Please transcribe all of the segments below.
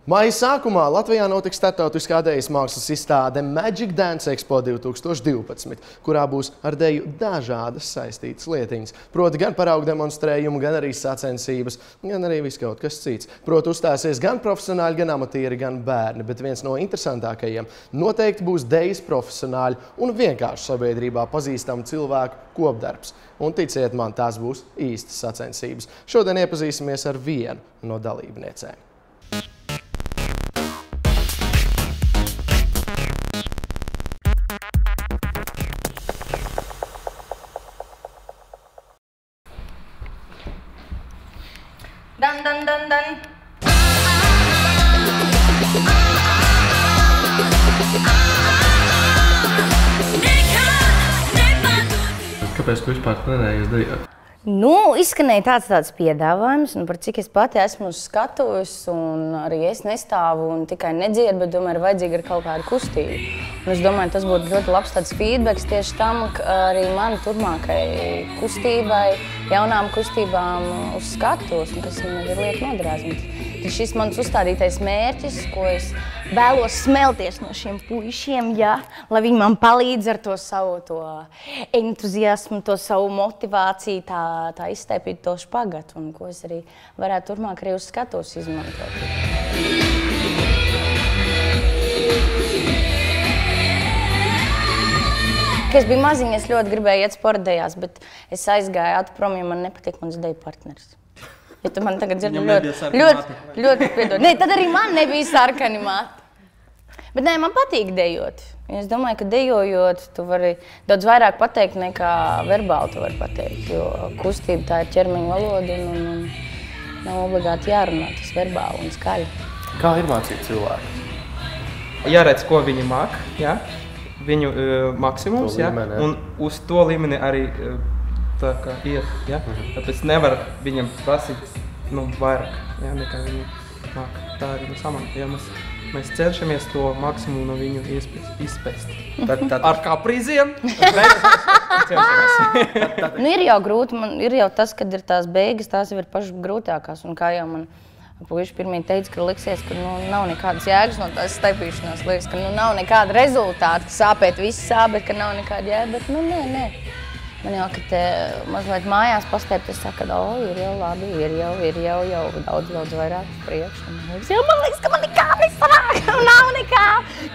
Maija sākumā Latvijā notiks starptautiskā dejas mākslas izstāde Magic Dance Expo 2012, kurā būs ar deju dažādas saistītas lietiņas. Proti gan paraugu demonstrējumu, gan arī sacensības, gan arī viss kaut kas cits. Proti uzstāsies gan profesionāļi, gan amatieri, gan bērni, bet viens no interesantākajiem noteikti būs dejas profesionāļi un vienkārši sabiedrībā pazīstamu cilvēku kopdarbs. Un ticiet man, tās būs īstas sacensības. Šodien iepazīsimies ar vienu no dalībniecēm. Dan, dan, dan, dan. Kāpēc tu vispār trenējies dejot? Izskanēja tāds piedāvājums, un par cik es pati esmu uz skatuves, un arī es nestāvu un tikai nedziedu, bet domāju, ir vajadzīga kaut kāda kustība. Un es domāju, tas būtu ļoti labs tāds feedbacks tieši tam, arī man turpmākai kustībai, jaunām kustībām uz skatuves, un kas man ir lieta nodrāzīt. Tad šis mans uzstādītais mērķis, ko es vēlos smelties no šiem puišiem, lai viņi man palīdz ar to savu entuziasmu, to savu motivāciju, tā izstaipīt to špagatu, un ko es arī varētu turpmāk arī uz skatuves izmantot. Kad es biju maziņa, es ļoti gribēju iet sporta dejās, bet es aizgāju prom, jo man nepatīk mans deju partneris. Ja tu man tagad dzirdi ļoti piedod. Nē, tad arī man nebija sarkani mati. Bet nē, man patīk dejot. Es domāju, ka dejojot, tu vari daudz vairāk pateikt nekā verbāli tu vari pateikt, jo kustība tā ir ķermeņa valoda un nav obligāti jārunā tas verbāli un skaļi. Kā ir mācīt cilvēku? Jāredz, ko viņi māk, viņu maksimums, un uz to līmeni arī tā kā iet, Tāpēc nevar viņam prasīt vairāk, nekā viņi māk. Tā arī samanta, mēs cenšamies to maksimumu no viņu izspēst. Ar kaprīziem, bet cenšamies. Ir jau grūti, ir jau tas, kad ir tās beigas, tās jau ir pašas grūtākās, un kā jau man puiši pirmie teica, ka liksies, ka nav nekādas jēgas no tās staipīšanās, liekas, ka nav nekāda rezultāta, ka sāpēt viss sāp, bet ka nav nekāda jēga, bet nē. Man jau, kad mazliet mājās pastēpt, es saku, ka ir jau labi, ir jau daudz vairāk priekš. Man liekas, ka man nekā nesanāk, nav nekā.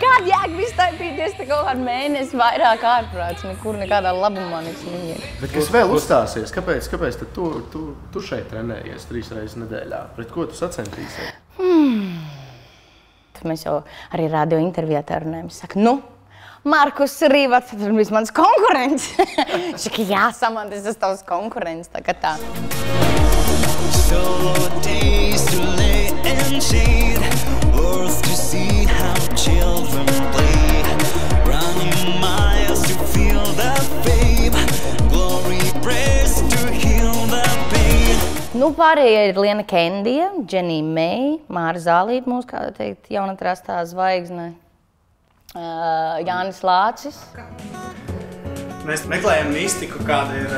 Kāda jēga iztaipīties te kaut kādu mēnesi vairāk ārprāts, nekur nekādā labumā nekas. Bet kas vēl uzstāsies? Kāpēc tad tu šeit trenējies 3 reizes nedēļā? Pret ko tu sacentīsies? Tad mēs jau arī radio intervijā tā runājam. Es saku, Markus Rīvats, tas bija mans konkurents. Viņš saka, Samanta, es esmu tavs konkurents, tā kā tā. Pārējie ir Liena Kendija, Dženija Meija, Māra Zālīte, mūsu, kā teikt, jaunatrastā zvaigzne. Jānis Lācis. Mēs meklējam mistiku, kāda ir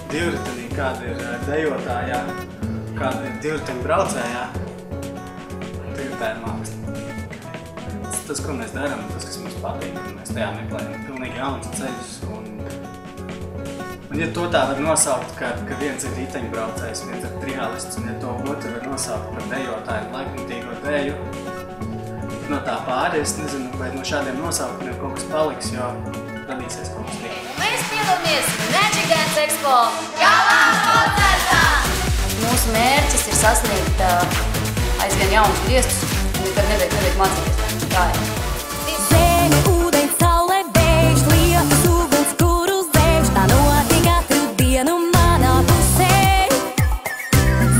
divritenī, kāda ir dejotājā, kāda ir divriteņu braucējā. Tā ir māksla. Tas, ko mēs darām, tas, kas mums patīk, un mēs tajā meklējam pilnīgi jaunus ceļus. Un ja to tā var nosaukt, ka viens ir riteņu braucējs, viens ir trialists, un ja to otru var nosaukt par dejotāju laikmatīgo deju, no tā pāri, es nezinu, vai no šādiem nosaukumiem kaut kas paliks, jo radīsies kaut kas tiek. Mēs piedalāmies Magic Dance Expo galā koncertā! Mūsu mērķis ir sasniegt aizvien jaunus viestus, un nekad nebeigt mācīties. Tā ir. Zeme, ūdens, saule, vējš, lietus, uguns, kuru zēš, tā notiek katru dienu manā pusē.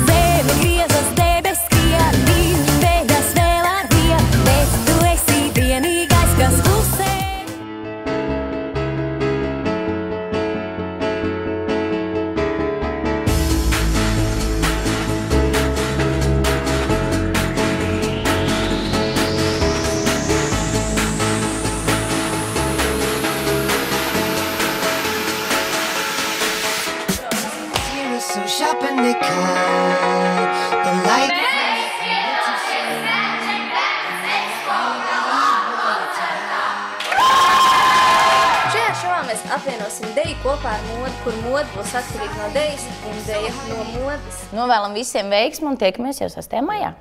Zeme griezas, debes skrien, viņš beigās vēl ar vienu, bet tu esi vienīgais, kas klusē. mēs apvienosim deju kopā ar modu, kur moda būs atkarīga no dejas un deja no modas. Novēlam visiem veiksmu un tiekamies jau 6. maijā.